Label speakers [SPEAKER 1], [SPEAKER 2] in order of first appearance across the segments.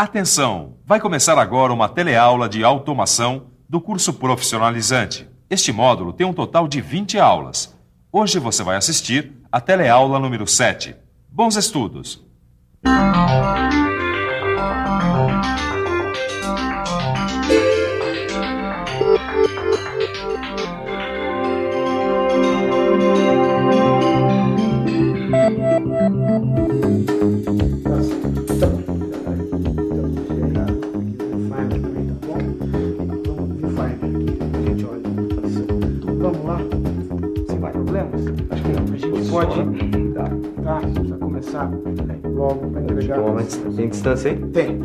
[SPEAKER 1] Atenção! Vai começar agora uma teleaula de automação do curso profissionalizante. Este módulo tem um total de 20 aulas. Hoje você vai assistir a teleaula número 7. Bons estudos!
[SPEAKER 2] Vamos lá? Sem problemas? Acho que não. A gente pode... Tá, precisa começar logo para entregar.
[SPEAKER 3] Tem distância aí?
[SPEAKER 2] Tem.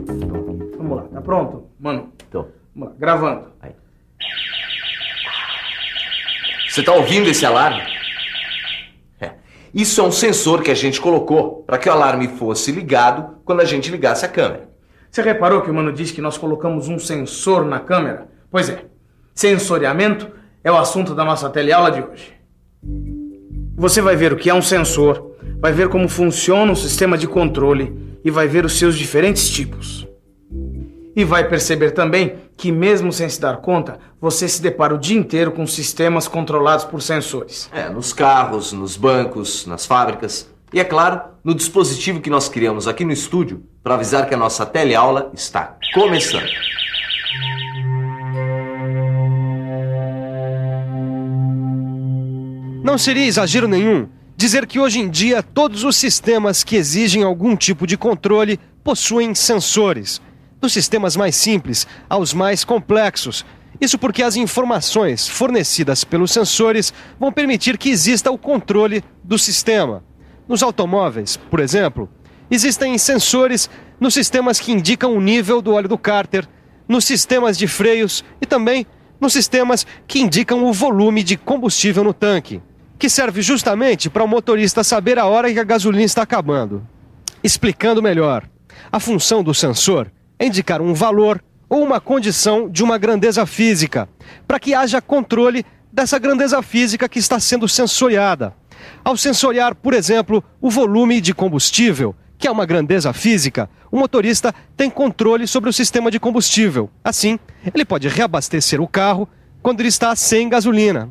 [SPEAKER 2] Vamos lá, tá pronto? Mano,
[SPEAKER 3] Então.
[SPEAKER 2] vamos lá, gravando.
[SPEAKER 3] Aí. Você tá ouvindo esse alarme? Isso é um sensor que a gente colocou para que o alarme fosse ligado quando a gente ligasse a câmera.
[SPEAKER 2] Você reparou que o Mano disse que nós colocamos um sensor na câmera? Pois é, sensoriamento é o assunto da nossa teleaula de hoje. Você vai ver o que é um sensor, vai ver como funciona o sistema de controle e vai ver os seus diferentes tipos. E vai perceber também que mesmo sem se dar conta, você se depara o dia inteiro com sistemas controlados por sensores.
[SPEAKER 3] Nos carros, nos bancos, nas fábricas e, é claro, no dispositivo que nós criamos aqui no estúdio para avisar que a nossa teleaula está começando.
[SPEAKER 4] Não seria exagero nenhum dizer que hoje em dia todos os sistemas que exigem algum tipo de controle possuem sensores, dos sistemas mais simples aos mais complexos. Isso porque as informações fornecidas pelos sensores vão permitir que exista o controle do sistema. Nos automóveis, por exemplo, existem sensores nos sistemas que indicam o nível do óleo do cárter, nos sistemas de freios e também nos sistemas que indicam o volume de combustível no tanque, que serve justamente para o motorista saber a hora que a gasolina está acabando. Explicando melhor, a função do sensor é indicar um valor ou uma condição de uma grandeza física, para que haja controle dessa grandeza física que está sendo sensoriada. Ao sensoriar, por exemplo, o volume de combustível, que é uma grandeza física, o motorista tem controle sobre o sistema de combustível. Assim, ele pode reabastecer o carro quando ele está sem gasolina.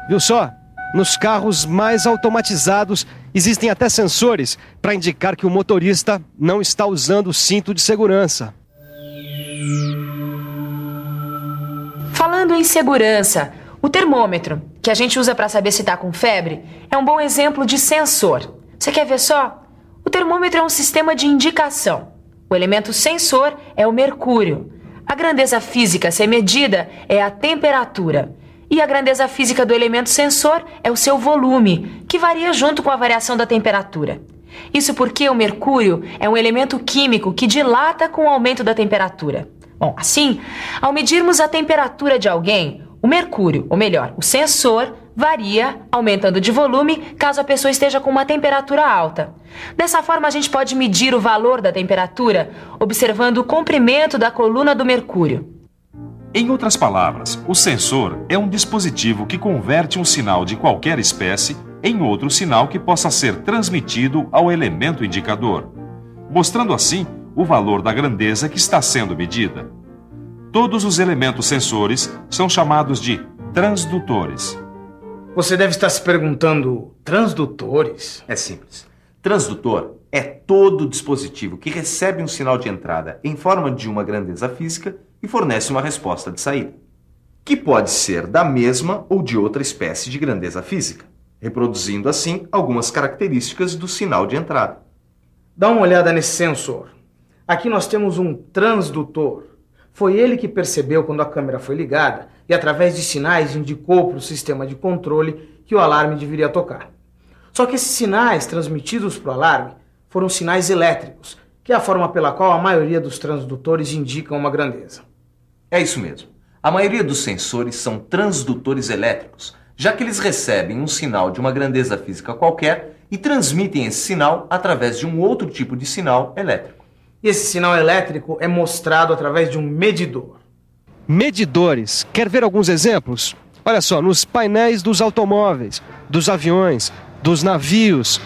[SPEAKER 4] Viu só? Nos carros mais automatizados existem até sensores para indicar que o motorista não está usando o cinto de segurança.
[SPEAKER 5] Falando em segurança, o termômetro, que a gente usa para saber se está com febre, é um bom exemplo de sensor. Você quer ver só? O termômetro é um sistema de indicação. O elemento sensor é o mercúrio. A grandeza física a ser medida é a temperatura. E a grandeza física do elemento sensor é o seu volume, que varia junto com a variação da temperatura. Isso porque o mercúrio é um elemento químico que dilata com o aumento da temperatura. Bom, assim, ao medirmos a temperatura de alguém, o mercúrio, ou melhor, o sensor, varia, aumentando de volume, caso a pessoa esteja com uma temperatura alta. Dessa forma, a gente pode medir o valor da temperatura observando o comprimento da coluna do mercúrio.
[SPEAKER 1] Em outras palavras, o sensor é um dispositivo que converte um sinal de qualquer espécie em outro sinal que possa ser transmitido ao elemento indicador, mostrando assim o valor da grandeza que está sendo medida. Todos os elementos sensores são chamados de transdutores.
[SPEAKER 2] Você deve estar se perguntando, transdutores?
[SPEAKER 3] É simples. Transdutor é todo dispositivo que recebe um sinal de entrada em forma de uma grandeza física e fornece uma resposta de saída, que pode ser da mesma ou de outra espécie de grandeza física, reproduzindo assim algumas características do sinal de entrada.
[SPEAKER 2] Dá uma olhada nesse sensor. Aqui nós temos um transdutor. Foi ele que percebeu quando a câmera foi ligada e, através de sinais, indicou para o sistema de controle que o alarme deveria tocar. Só que esses sinais transmitidos para o alarme foram sinais elétricos, que é a forma pela qual a maioria dos transdutores indicam uma grandeza.
[SPEAKER 3] É isso mesmo. A maioria dos sensores são transdutores elétricos, já que eles recebem um sinal de uma grandeza física qualquer e transmitem esse sinal através de um outro tipo de sinal elétrico.
[SPEAKER 2] E esse sinal elétrico é mostrado através de um medidor.
[SPEAKER 4] Medidores. Quer ver alguns exemplos? Olha só, nos painéis dos automóveis, dos aviões, dos navios,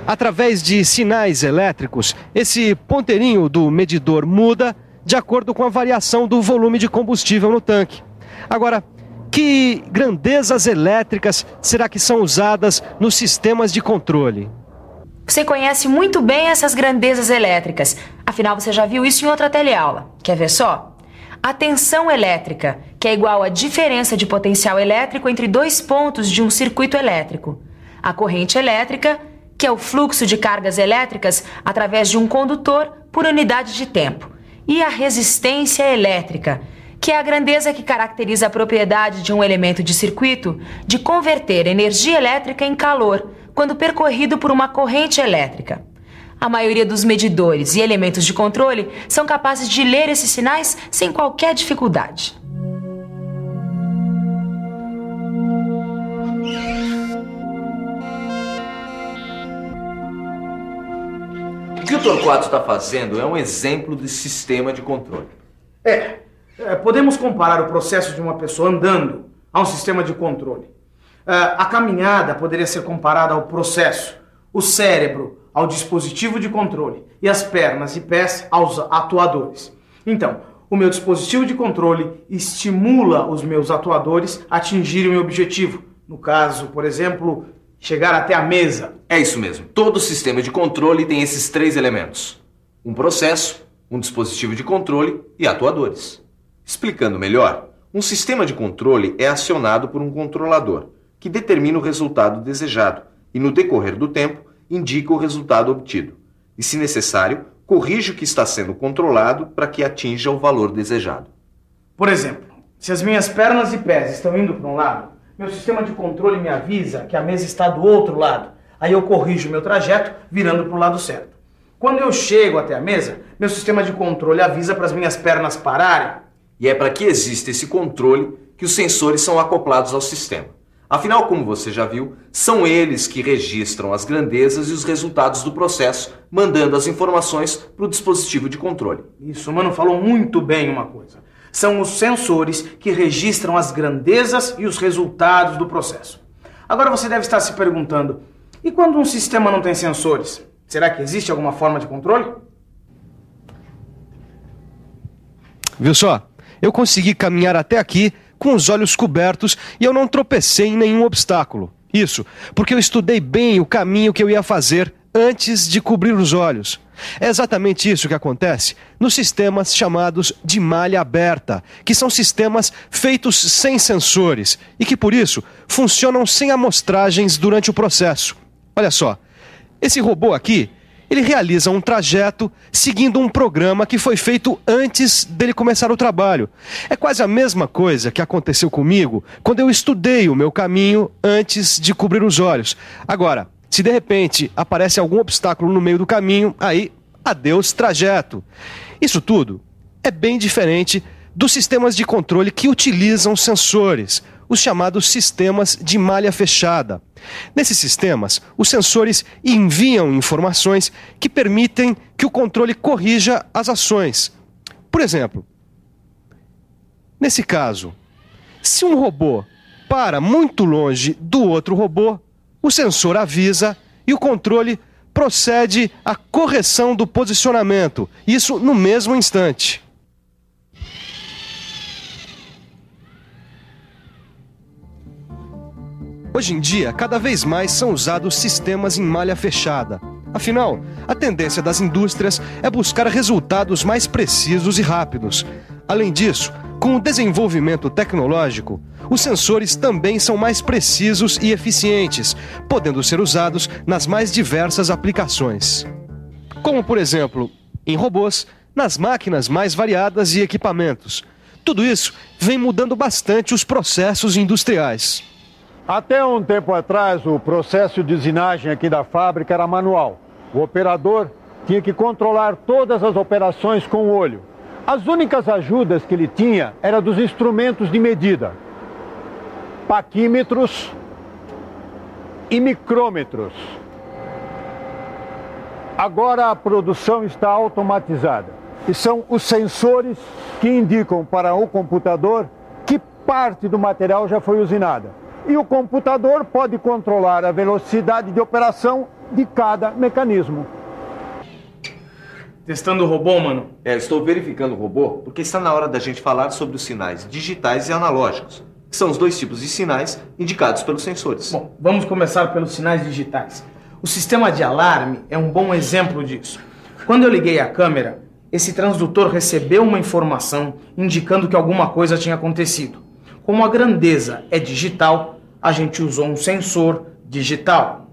[SPEAKER 4] através de sinais elétricos, esse ponteirinho do medidor muda de acordo com a variação do volume de combustível no tanque. Agora, que grandezas elétricas será que são usadas nos sistemas de controle?
[SPEAKER 5] Você conhece muito bem essas grandezas elétricas. Afinal, você já viu isso em outra teleaula. Quer ver só? A tensão elétrica, que é igual à diferença de potencial elétrico entre dois pontos de um circuito elétrico. A corrente elétrica, que é o fluxo de cargas elétricas através de um condutor por unidade de tempo. E a resistência elétrica, que é a grandeza que caracteriza a propriedade de um elemento de circuito de converter energia elétrica em calor quando percorrido por uma corrente elétrica. A maioria dos medidores e elementos de controle são capazes de ler esses sinais sem qualquer dificuldade.
[SPEAKER 3] O que o Torquato está fazendo é um exemplo de sistema de controle.
[SPEAKER 2] Podemos comparar o processo de uma pessoa andando a um sistema de controle. A caminhada poderia ser comparada ao processo, o cérebro ao dispositivo de controle e as pernas e pés aos atuadores. Então, o meu dispositivo de controle estimula os meus atuadores a atingirem o meu objetivo. No caso, por exemplo, chegar até a mesa.
[SPEAKER 3] É isso mesmo. Todo sistema de controle tem esses três elementos: um processo, um dispositivo de controle e atuadores. Explicando melhor, um sistema de controle é acionado por um controlador, que determina o resultado desejado e, no decorrer do tempo, indica o resultado obtido. E, se necessário, corrige o que está sendo controlado para que atinja o valor desejado.
[SPEAKER 2] Por exemplo, se as minhas pernas e pés estão indo para um lado, meu sistema de controle me avisa que a mesa está do outro lado. Aí eu corrijo o meu trajeto virando para o lado certo. Quando eu chego até a mesa, meu sistema de controle avisa para as minhas pernas pararem.
[SPEAKER 3] E é para que exista esse controle que os sensores são acoplados ao sistema. Afinal, como você já viu, são eles que registram as grandezas e os resultados do processo, mandando as informações para o dispositivo de controle.
[SPEAKER 2] Isso, o Mano falou muito bem uma coisa. São os sensores que registram as grandezas e os resultados do processo. Agora você deve estar se perguntando, e quando um sistema não tem sensores? Será que existe alguma forma de controle?
[SPEAKER 4] Viu só? Eu consegui caminhar até aqui com os olhos cobertos e eu não tropecei em nenhum obstáculo. Isso, porque eu estudei bem o caminho que eu ia fazer antes de cobrir os olhos. É exatamente isso que acontece nos sistemas chamados de malha aberta, que são sistemas feitos sem sensores e que, por isso, funcionam sem amostragens durante o processo. Olha só, esse robô aqui, ele realiza um trajeto seguindo um programa que foi feito antes dele começar o trabalho. É quase a mesma coisa que aconteceu comigo quando eu estudei o meu caminho antes de cobrir os olhos. Agora, se de repente aparece algum obstáculo no meio do caminho, aí, adeus trajeto. Isso tudo é bem diferente dos sistemas de controle que utilizam sensores, os chamados sistemas de malha fechada. Nesses sistemas, os sensores enviam informações que permitem que o controle corrija as ações. Por exemplo, nesse caso, se um robô para muito longe do outro robô, o sensor avisa e o controle procede à correção do posicionamento, isso no mesmo instante. Hoje em dia, cada vez mais são usados sistemas em malha fechada. Afinal, a tendência das indústrias é buscar resultados mais precisos e rápidos. Além disso, com o desenvolvimento tecnológico, os sensores também são mais precisos e eficientes, podendo ser usados nas mais diversas aplicações. Como, por exemplo, em robôs, nas máquinas mais variadas e equipamentos. Tudo isso vem mudando bastante os processos industriais.
[SPEAKER 6] Até um tempo atrás, o processo de usinagem aqui da fábrica era manual. O operador tinha que controlar todas as operações com o olho. As únicas ajudas que ele tinha eram dos instrumentos de medida. Paquímetros e micrômetros. Agora a produção está automatizada. E são os sensores que indicam para o computador que parte do material já foi usinada. E o computador pode controlar a velocidade de operação de cada mecanismo.
[SPEAKER 2] Testando o robô, mano?
[SPEAKER 3] Estou verificando o robô porque está na hora da gente falar sobre os sinais digitais e analógicos, que são os dois tipos de sinais indicados pelos sensores.
[SPEAKER 2] Bom, vamos começar pelos sinais digitais. O sistema de alarme é um bom exemplo disso. Quando eu liguei a câmera, esse transdutor recebeu uma informação indicando que alguma coisa tinha acontecido. Como a grandeza é digital, a gente usou um sensor digital.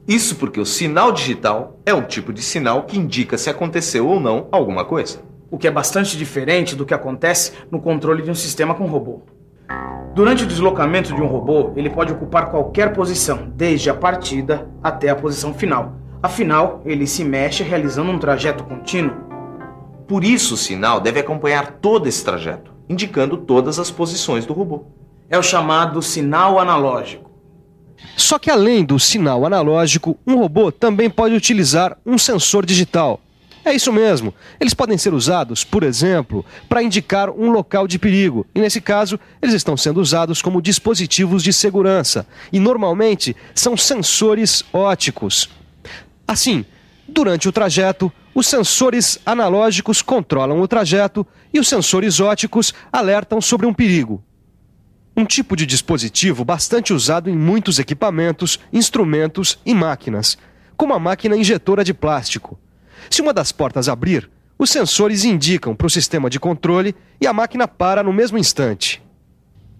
[SPEAKER 3] Isso porque o sinal digital é um tipo de sinal que indica se aconteceu ou não alguma coisa.
[SPEAKER 2] O que é bastante diferente do que acontece no controle de um sistema com robô. Durante o deslocamento de um robô, ele pode ocupar qualquer posição, desde a partida até a posição final. Afinal, ele se mexe realizando um trajeto contínuo.
[SPEAKER 3] Por isso, o sinal deve acompanhar todo esse trajeto, indicando todas as posições do robô.
[SPEAKER 2] É o chamado sinal analógico.
[SPEAKER 4] Só que além do sinal analógico, um robô também pode utilizar um sensor digital. É isso mesmo, eles podem ser usados, por exemplo, para indicar um local de perigo. E nesse caso, eles estão sendo usados como dispositivos de segurança. E normalmente são sensores ópticos. Assim, durante o trajeto, os sensores analógicos controlam o trajeto e os sensores ópticos alertam sobre um perigo. Um tipo de dispositivo bastante usado em muitos equipamentos, instrumentos e máquinas, como a máquina injetora de plástico. Se uma das portas abrir, os sensores indicam para o sistema de controle e a máquina para no mesmo instante.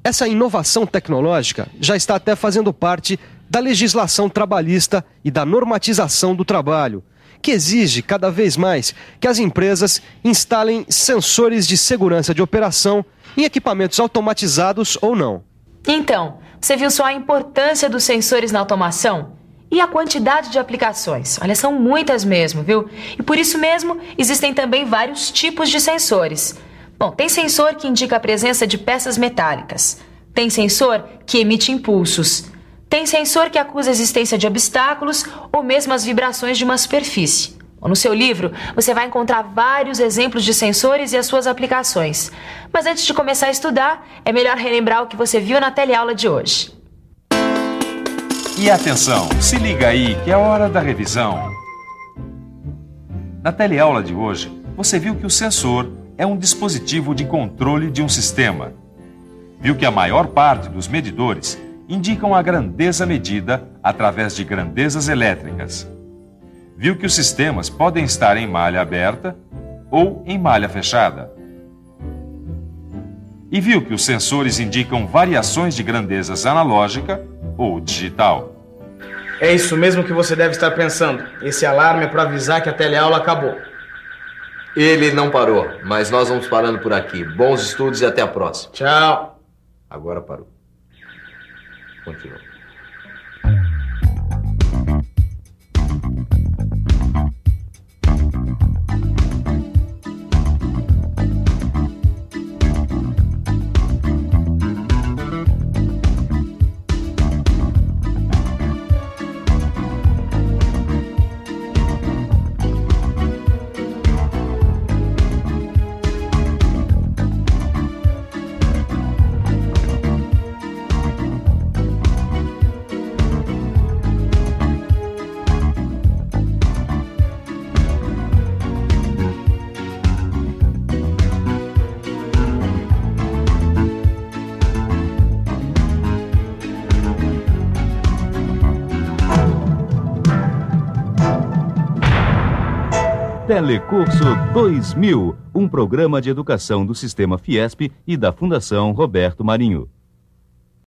[SPEAKER 4] Essa inovação tecnológica já está até fazendo parte da legislação trabalhista e da normatização do trabalho, que exige cada vez mais que as empresas instalem sensores de segurança de operação em equipamentos automatizados ou não.
[SPEAKER 5] Então, você viu só a importância dos sensores na automação? E a quantidade de aplicações? Olha, são muitas mesmo, viu? E por isso mesmo, existem também vários tipos de sensores. Bom, tem sensor que indica a presença de peças metálicas. Tem sensor que emite impulsos. Tem sensor que acusa a existência de obstáculos ou mesmo as vibrações de uma superfície. No seu livro, você vai encontrar vários exemplos de sensores e as suas aplicações. Mas antes de começar a estudar, é melhor relembrar o que você viu na teleaula de hoje.
[SPEAKER 1] E atenção, se liga aí que é hora da revisão. Na teleaula de hoje, você viu que o sensor é um dispositivo de controle de um sistema. Viu que a maior parte dos medidores indicam a grandeza medida através de grandezas elétricas. Viu que os sistemas podem estar em malha aberta ou em malha fechada. E viu que os sensores indicam variações de grandezas analógica ou digital.
[SPEAKER 2] É isso mesmo que você deve estar pensando. Esse alarme é para avisar que a teleaula acabou.
[SPEAKER 3] Ele não parou, mas nós vamos parando por aqui. Bons estudos e até a próxima.
[SPEAKER 2] Tchau.
[SPEAKER 3] Agora parou. Continua.
[SPEAKER 7] Telecurso 2000, um programa de educação do Sistema Fiesp e da Fundação Roberto Marinho.